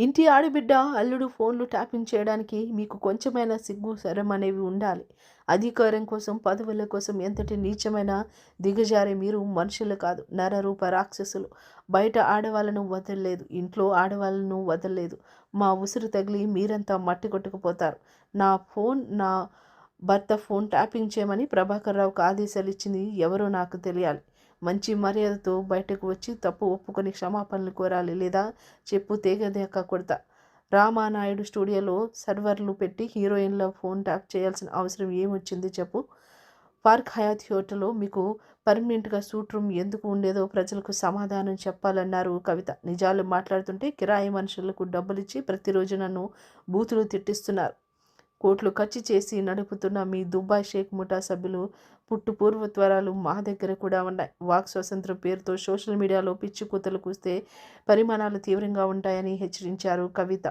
ఇంటి ఆడబిడ్డ, అల్లుడు ఫోన్లు ట్యాపింగ్ చేయడానికి మీకు కొంచెమైనా సిగ్గు, శరం అనేవి ఉండాలి. అధికారం కోసం, పదవుల కోసం ఎంతటి నీచమైన దిగజారే మీరు మనుషులు కాదు, నరరూప రాక్షసులు. బయట ఆడవాళ్ళను వదలలేదు, ఇంట్లో ఆడవాళ్ళను వదలలేదు. మా ఉసురు తగిలి మీరంతా మట్టి కొట్టుకుపోతారు. నా భర్త ఫోన్ ట్యాపింగ్ చేయమని ప్రభాకర్ రావుకు ఆదేశాలు ఇచ్చింది ఎవరో నాకు తెలియాలి. మంచి మర్యాదతో బయటకు వచ్చి తప్పు ఒప్పుకొని క్షమాపణలు కోరాలి, లేదా చెప్పు తెగదాకా కొడతా. రామానాయుడు స్టూడియోలో సర్వర్లు పెట్టి హీరోయిన్ల ఫోన్ ట్యాప్ చేయాల్సిన అవసరం ఏమొచ్చింది చెప్పు? పార్క్ హయాత్ హోటల్లో మీకు పర్మనెంట్గా సూట్ రూమ్ ఎందుకు ఉండేదో ప్రజలకు సమాధానం చెప్పాలన్నారు కవిత. నిజాలు మాట్లాడుతుంటే కిరాయి మనుషులకు డబ్బులిచ్చి ప్రతిరోజు నన్ను బూతులు తిట్టిస్తున్నారు. కోట్లు ఖర్చు చేసి నడుపుతున్న మీ దుబాయ్ షేక్ ముఠా సభ్యులు పుట్టు పూర్వత్వరాలు మా దగ్గర కూడా ఉన్నాయి. వాక్ స్వాతంత్రం పేరుతో సోషల్ మీడియాలో పిచ్చి కూతలు కూస్తే పరిమాణాలు తీవ్రంగా ఉంటాయని హెచ్చరించారు కవిత.